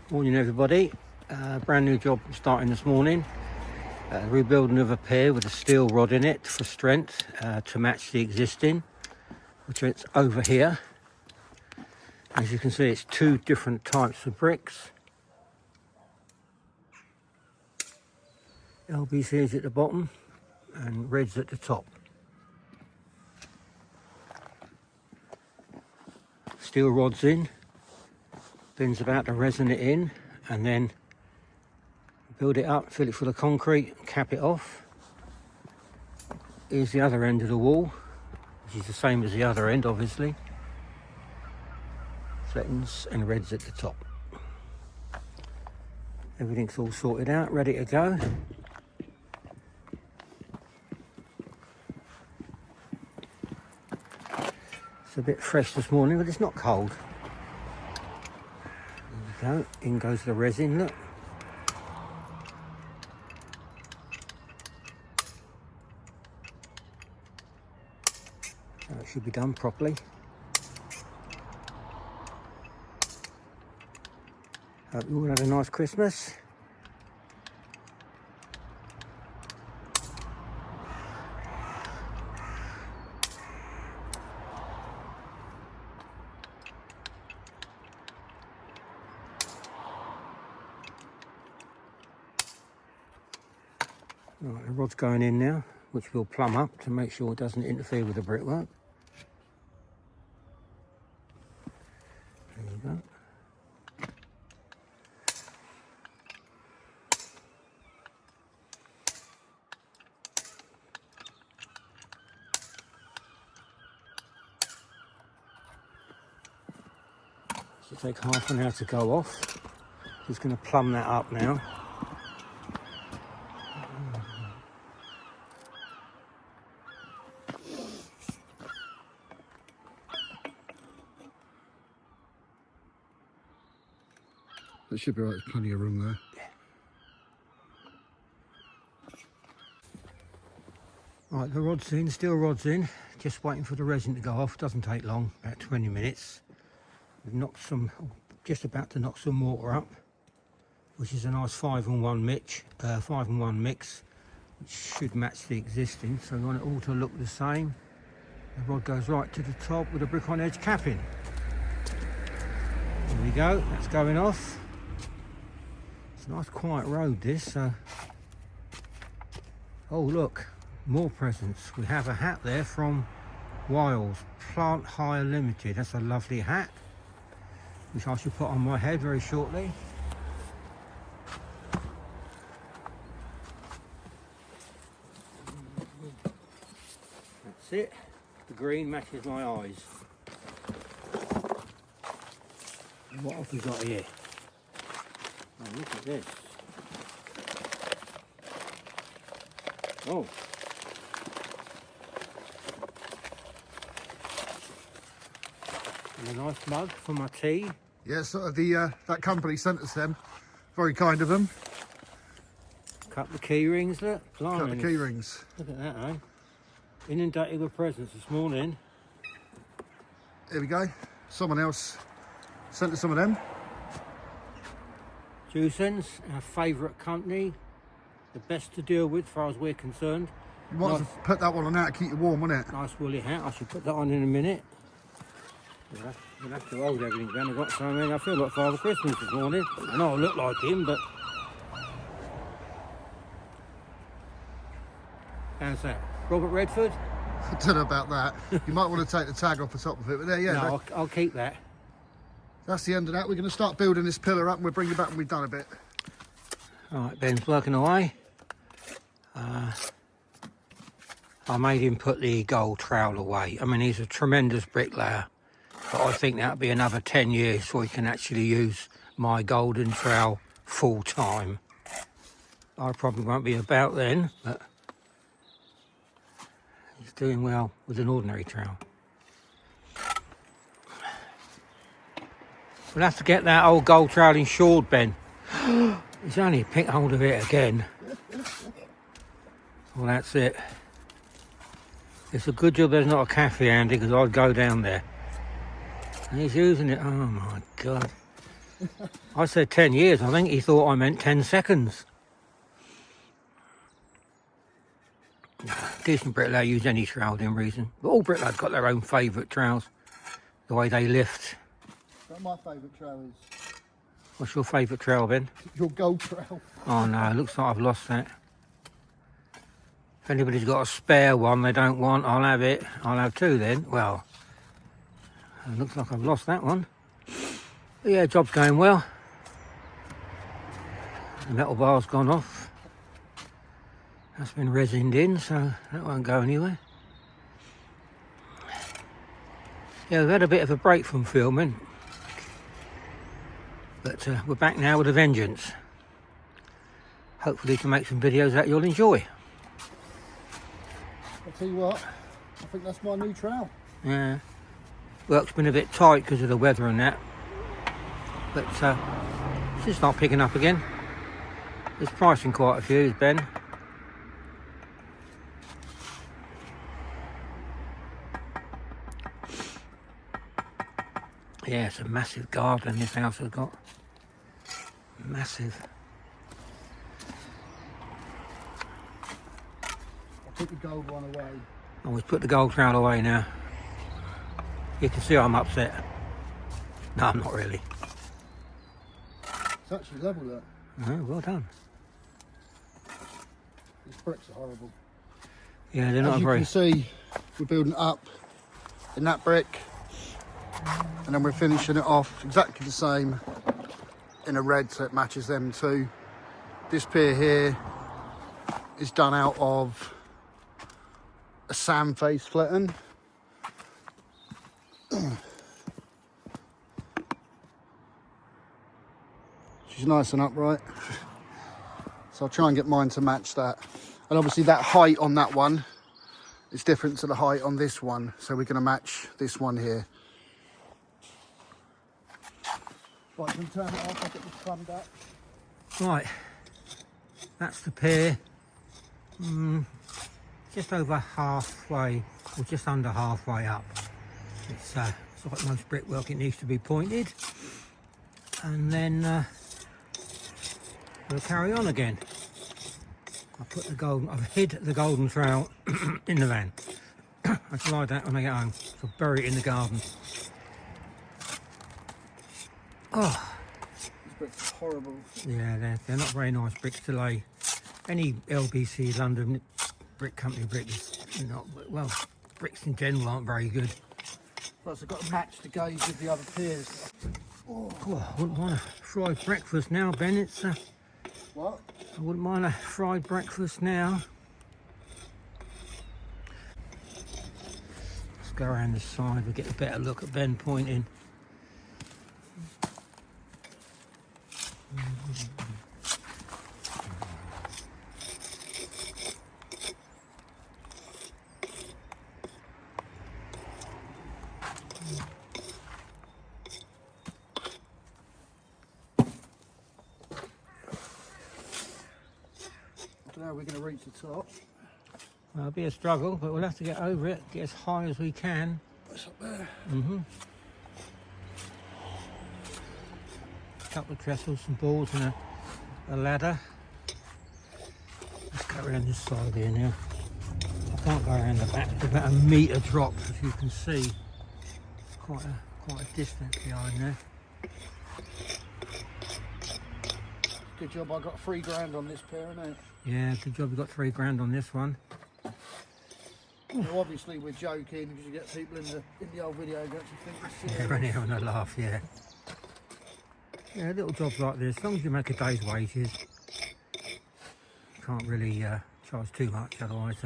Morning everybody, brand new job starting this morning. Rebuilding of a pier with a steel rod in it for strength to match the existing, which is over here. As you can see, it's two different types of bricks. LBC's at the bottom and red's at the top. Steel rods in, Ben's about to resin it in and then build it up, fill it full of concrete, cap it off. Here's the other end of the wall, which is the same as the other end obviously. Flattens and reds at the top. Everything's all sorted out, ready to go. It's a bit fresh this morning, but it's not cold. There we go, in goes the resin, look. It should be done properly. Hope you all had a nice Christmas. Right, the rod's going in now, which we'll plumb up to make sure it doesn't interfere with the brickwork. There you go. Should take half an hour to go off. Just going to plumb that up now. That should be right, there's plenty of room there. Yeah. Right, the rod's in, steel rod's in. Just waiting for the resin to go off. Doesn't take long, about 20 minutes. We've knocked some, just about to knock some mortar up, which is a nice 5-in-1 mix, which should match the existing. So we want it all to look the same. The rod goes right to the top with a brick on edge capping. There we go, that's going off. It's a nice quiet road this, so. Oh look, more presents. We have a hat there from Wiles, Plant Hire Limited. That's a lovely hat, which I shall put on my head very shortly. That's it. The green matches my eyes. And what have we got here? Oh, look at this. Oh. And a nice mug for my tea. Yeah, so that company sent us them. Very kind of them. Couple of key rings, look. Blimey, Couple of key rings. Look at that, eh? Inundated with presents this morning. Here we go. Someone else sent us some of them. Juicens, our favourite company. The best to deal with as far as we're concerned. You might as well put that one on now to keep you warm, wouldn't it? Nice woolly hat. I should put that on in a minute. We'll have to hold everything down. I've got so many. I feel like Father Christmas this morning. I know I look like him, but how's that? Robert Redford? I don't know about that. You might want to take the tag off the top of it, but there, yeah. No, I'll keep that. That's the end of that. We're going to start building this pillar up and we'll bring you back when we've done a bit. All right, Ben's working away. I made him put the gold trowel away. I mean, he's a tremendous bricklayer, but I think that'll be another 10 years before he can actually use my golden trowel full time. I probably won't be about then, but he's doing well with an ordinary trowel. We'll have to get that old gold trowel insured, Ben. He's only picked hold of it again. Well, that's it. It's a good job there's not a cafe handy, because I'd go down there. And he's using it. Oh my God. I said 10 years. I think he thought I meant 10 seconds. Decent bricklayer use any trowel within reason. But all bricklayers got their own favourite trowels. The way they lift. But my favourite trowel is What's your favourite trowel, Ben? your gold trowel. Oh no, it looks like I've lost that. If anybody's got a spare one they don't want, I'll have it. I'll have two then. Well, it looks like I've lost that one. But yeah, job's going well. The metal bar's gone off. That's been resined in, so that won't go anywhere. Yeah, we've had a bit of a break from filming. But we're back now with a vengeance. Hopefully to make some videos that you'll enjoy. I'll tell you what, I think that's my new trowel. Yeah. Work's been a bit tight because of the weather and that. But it's just not picking up again. It's pricing quite a few, Ben. Yeah, it's a massive garden this house has got. Massive. I'll put the gold one away. I always put the gold trowel away now. You can see I'm upset. No, I'm not really. It's actually level, look. Oh, well done. These bricks are horrible. Yeah, they're not As you very... can see, we're building up in that brick. And then we're finishing it off exactly the same in a red, so it matches them too. This pier here is done out of a sand face flatten. She's nice and upright. So I'll try and get mine to match that. And obviously that height on that one is different to the height on this one. So we're going to match this one here. Right, can we turn it off? I'll get this plumbed up. Right, that's the pier. Just over halfway, or just under halfway up. It's like most brickwork, it needs to be pointed. And then we'll carry on again. I've hid the golden trowel in the van. I can hide that when I get home, so I'll bury it in the garden. Oh. These bricks are horrible. Yeah, they're not very nice bricks to lay. Any LBC London brick company brick is not, well, bricks in general aren't very good. Plus I've got to match the gauge with the other piers. Oh, I wouldn't mind a fried breakfast now, Ben. It's What? I wouldn't mind a fried breakfast now. Let's go around this side. We'll get a better look at Ben pointing. I don't know how we're going to reach the top. Well, it'll be a struggle, but we'll have to get over it, get as high as we can. What's up there? A couple of trestles, some balls and a ladder. Let's go around this side here now. I can't go around the back, it's about a metre drop, as you can see. It's quite a distance behind there. Good job I got £3 on this pair, innit? Yeah, good job we got £3 on this one. Well, obviously we're joking because you get people in the old video who actually think we're serious. Yeah, only having a laugh, yeah. Yeah, little jobs like this, as long as you make a day's wages, you can't really charge too much, otherwise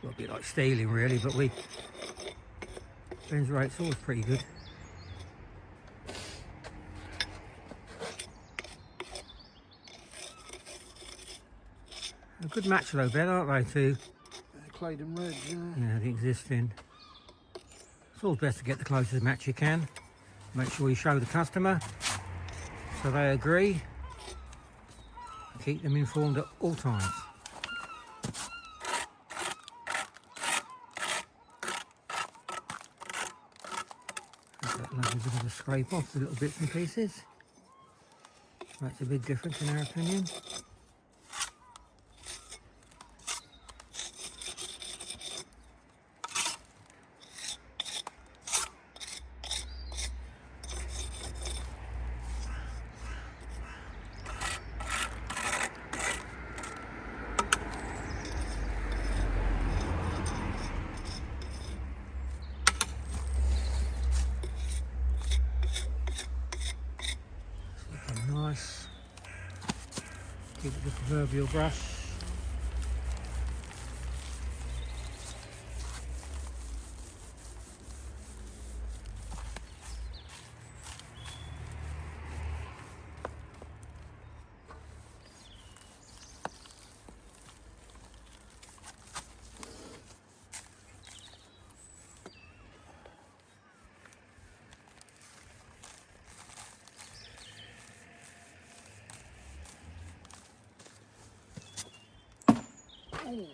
it'll be like stealing really, but Ben's rate's always pretty good. A good match though, Ben, aren't they, too? Claydon Red, yeah. Yeah, the existing. It's always best to get the closest match you can. Make sure you show the customer so they agree. Keep them informed at all times. Let that lovely bit of a scrape off the little bits and pieces. Makes a big difference in our opinion. Nice. Give it the proverbial brush. Ooh.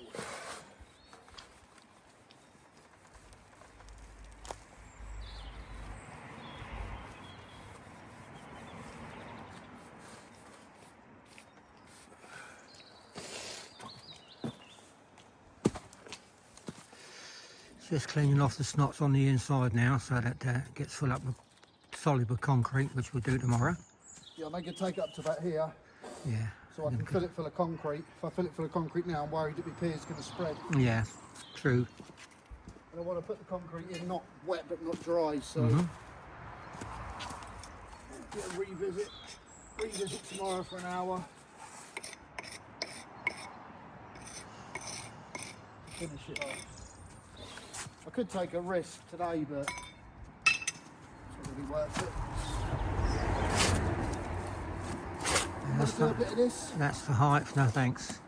Just cleaning off the snots on the inside now, so that gets full up with solid with concrete, which we'll do tomorrow. Yeah, I think I take it up to about here, Yeah. so I can fill it full of concrete. If I fill it full of concrete now, I'm worried that my pier's going to spread. Yeah, true. And I want to put the concrete in not wet but not dry, so get a revisit tomorrow for an hour. Finish it off. I could take a risk today, but it's not really worth it. That's Do a bit of this. That's the height. No thanks.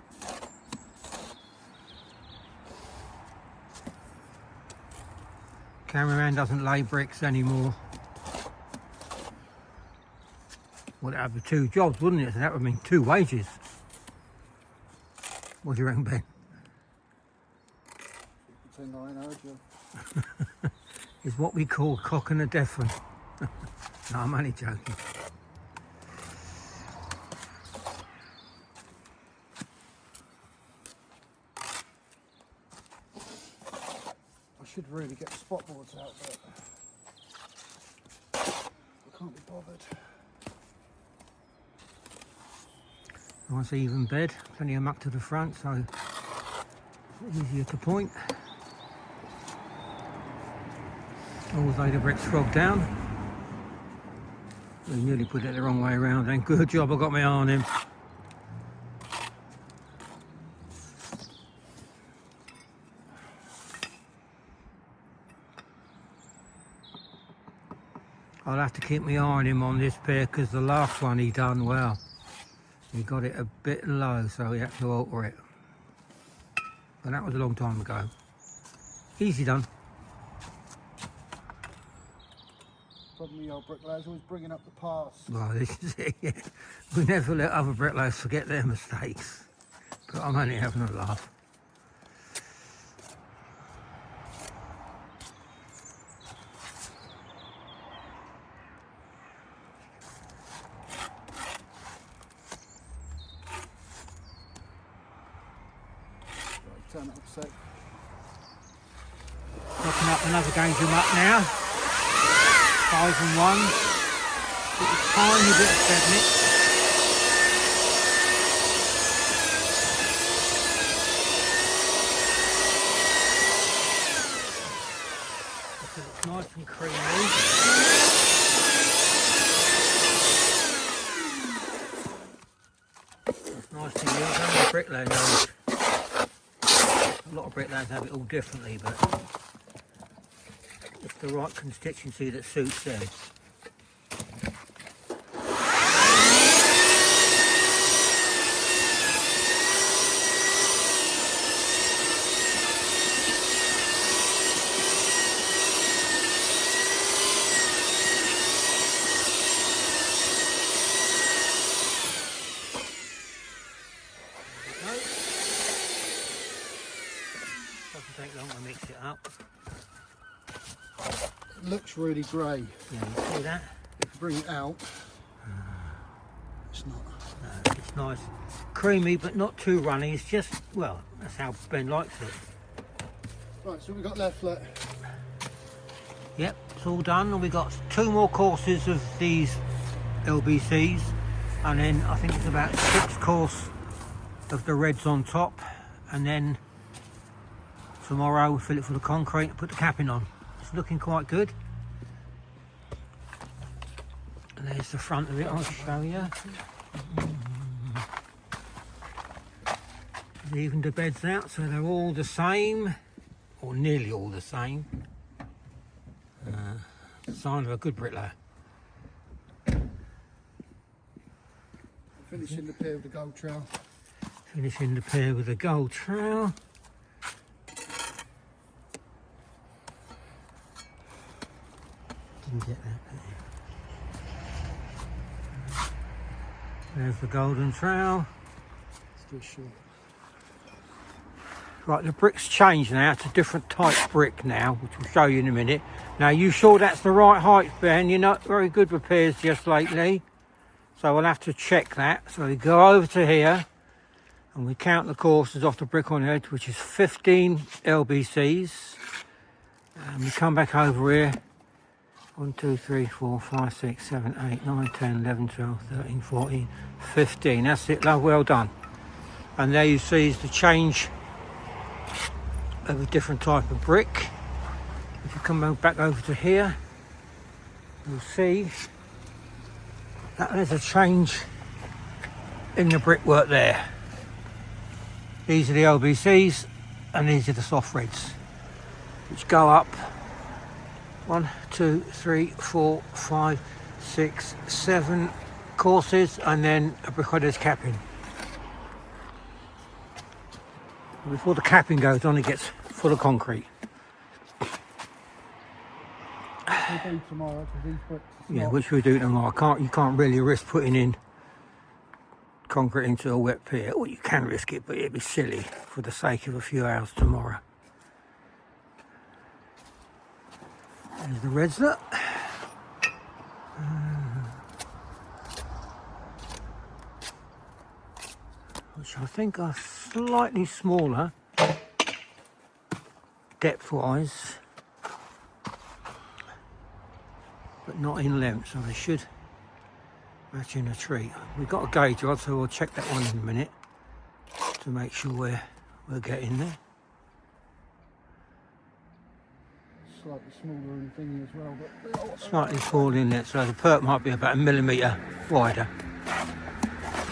Cameraman doesn't lay bricks anymore. Well, that'd be 2 jobs, wouldn't it? So that would mean 2 wages. What do you reckon, Ben? Pretend I ain't heard you. Is what we call cock and a deaf one. No, I'm only joking. I should really get the spot boards out, but I can't be bothered. Nice even bed, plenty of muck to the front, so easier to point. Although the bricks frog down. We nearly put it the wrong way around then. Good job I got my eye on him. I'll have to keep my eye on him on this pier because the last one he done well. He got it a bit low, so he had to alter it. But that was a long time ago. Easy done. Problem with the old bricklayers always bringing up the past. Well, this is it, yeah. We never let other bricklayers forget their mistakes. But I'm only having a laugh. Right, turn it up a sec. Knocking up another game to up now. 5 and 1. Just a tiny bit of sediment. It's nice and creamy. It's nice to use on the bricklayer knows. A lot of bricklayers have it all differently, but it's the right constituency that suits them. Doesn't take long to mix it up. It looks really grey. Yeah, you see that? If you bring it out, it's not. It's nice, creamy, but not too runny. It's just, well, that's how Ben likes it. Right, so we've got left, look. Yep, it's all done, and we've got 2 more courses of these LBCs, and then I think it's about 6 course of the reds on top, and then tomorrow we'll fill it full of concrete and put the capping on. It's looking quite good. And there's the front of it, I'll show you. They've evened the beds out so they're all the same, or nearly all the same. Sign of a good bricklayer. Finishing the pier with the gold trowel. Finishing the pier with a gold trowel. Didn't get that. There's the golden trowel. Still short. Right, the brick's changed now. It's a different type brick now, which we'll show you in a minute. Now, you sure that's the right height, Ben? You're not very good with piers just lately. So we'll have to check that. So we go over to here and we count the courses off the brick on the edge, which is 15 LBCs. And we come back over here. 1, 2, 3, 4, 5, 6, 7, 8, 9, 10, 11, 12, 13, 14, 15. That's it, love, well done. And there you see is the change of a different type of brick. If you come back over to here, you'll see that there's a change in the brickwork there. These are the LBCs and these are the soft reds, which go up 1, 2, 3, 4, 5, 6, 7 courses, and then a bricklayer's capping. Before the capping goes on, it gets full of concrete. We'll do tomorrow because these bricks. Yeah, which we do tomorrow. You can't really risk putting in concrete into a wet pier. Well, you can risk it, but it'd be silly for the sake of a few hours tomorrow. There's the reds, look. Which I think are slightly smaller depth-wise, but not in length, so they should match in a tree. We've got a gauge rod, so we'll check that one in a minute to make sure we're getting there. Slightly smaller and thingy as well, but Slightly smaller in there, so the perk might be about 1 millimetre wider.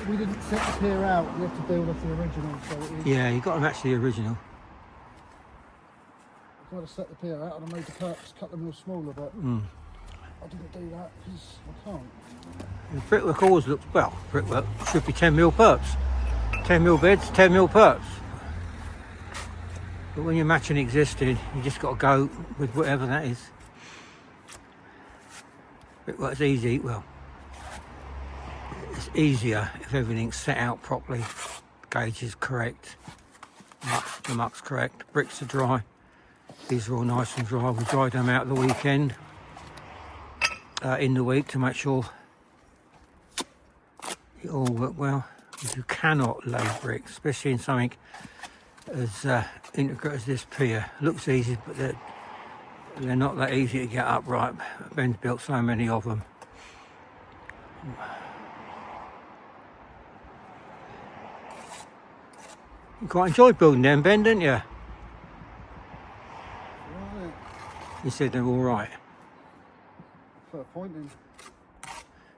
we didn't set the pier out. We have to build off the original, so it is. Yeah, you've got to match the original. If I'd have set the pier out, I'd have made the perks cut them a little smaller, but I didn't do that because I can't. The brickwork always looks, well, brickwork should be 10mm perps. 10mm beds, 10mm perps. But when you're matching existing, you just got to go with whatever that is. Brickwork's easy, well, it's easier if everything's set out properly. Gauge is correct, the muck's correct, bricks are dry. These are all nice and dry. We dried them out the weekend, in the week, to make sure it all worked well. You cannot lay bricks, especially in something as intricate as this pier. Looks easy, but they're not that easy to get upright. Ben's built so many of them. You quite enjoyed building them, Ben, didn't you? Right. You said they're all right. For pointing.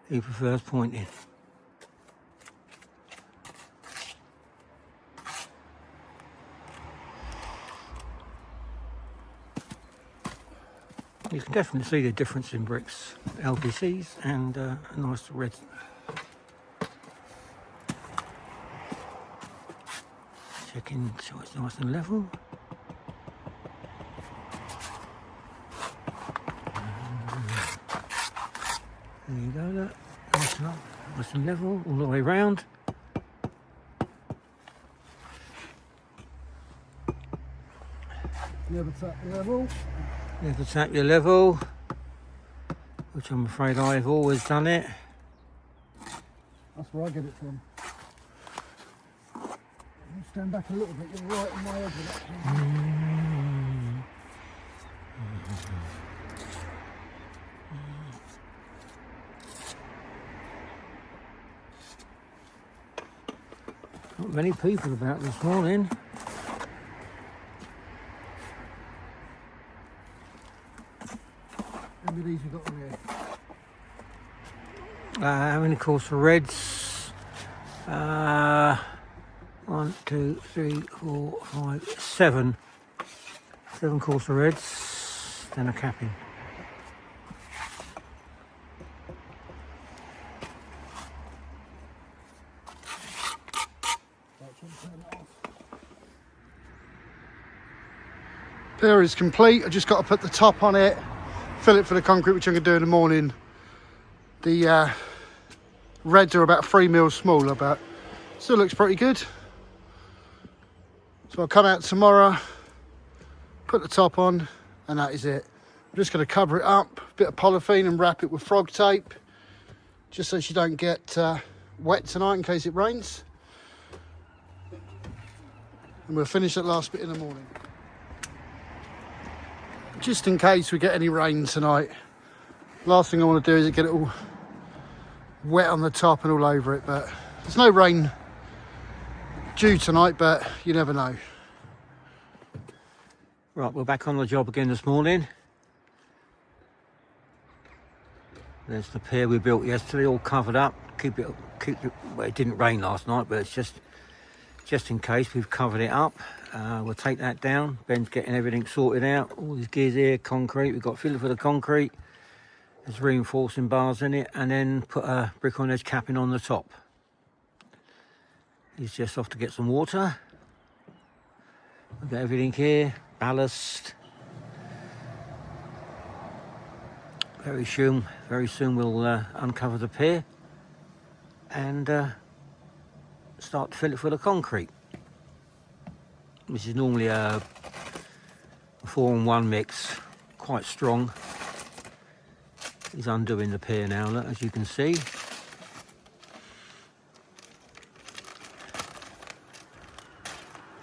He prefers pointing. You can definitely see the difference in bricks, LBCs and a nice red. Checking so it's nice and level. There you go, look. Nice and level all the way round. Never tap the level. Never tap your level, which I'm afraid I've always done it. That's That's where I get it from. Stand back a little bit, you're right in my edge of that. Not many people about this morning. How many of these we got on here? How many course of reds? 1, 2, 3, 4, 5, 7. 7 course of reds, then a capping. Pier is complete. I just got to put the top on it, fill it for the concrete, which I'm going to do in the morning. The reds are about 3 mils smaller, but still looks pretty good. So I'll come out tomorrow, put the top on, and that is it. I'm just going to cover it up, a bit of polythene, and wrap it with frog tape, just so she don't get wet tonight in case it rains. And we'll finish that last bit in the morning. Just in case we get any rain tonight. Last thing I want to do is get it all wet on the top and all over it, but there's no rain due tonight, but you never know. Right, we're back on the job again this morning. There's the pier we built yesterday, all covered up. Keep it. Well, it didn't rain last night, but it's just in case we've covered it up. We'll take that down. Ben's getting everything sorted out. All these gears here, concrete. We've got filler for the concrete. There's reinforcing bars in it, and then put a brick on edge capping on the top. He's just off to get some water. We've got everything here, ballast. Very soon we'll uncover the pier and start to fill it full of concrete. This is normally a 4-in-1 mix, quite strong. He's undoing the pier now, look, as you can see.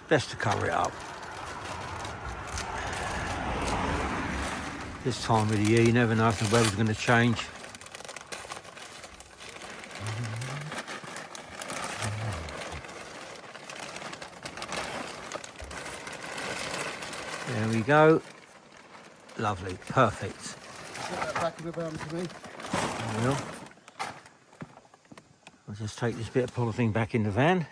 Best to cover it up. This time of the year, you never know if the weather's going to change. There we go. Lovely, perfect. Put that back in the van for me. I will. I'll just take this bit of polythene back in the van,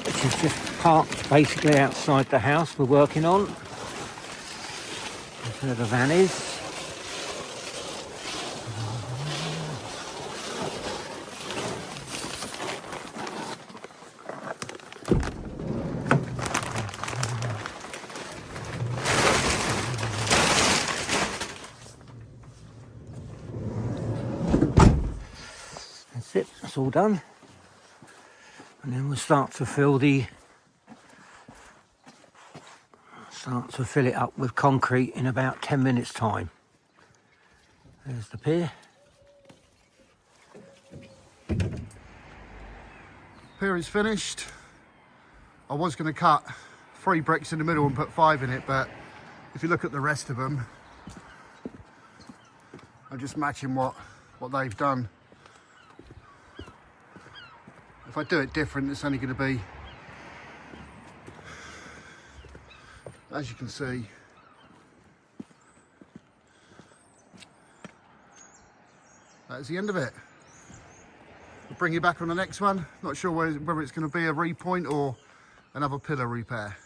which is just parked basically outside the house we're working on. That's where the van is. That's it, that's all done. And then we'll start to fill it up with concrete in about 10 minutes time. There's the pier. Pier is finished. I was going to cut 3 bricks in the middle and put 5 in it, but if you look at the rest of them, I'm just matching what they've done. If I do it different, it's only going to be, as you can see, that is the end of it. We'll bring you back on the next one. Not sure whether it's going to be a repoint or another pillar repair.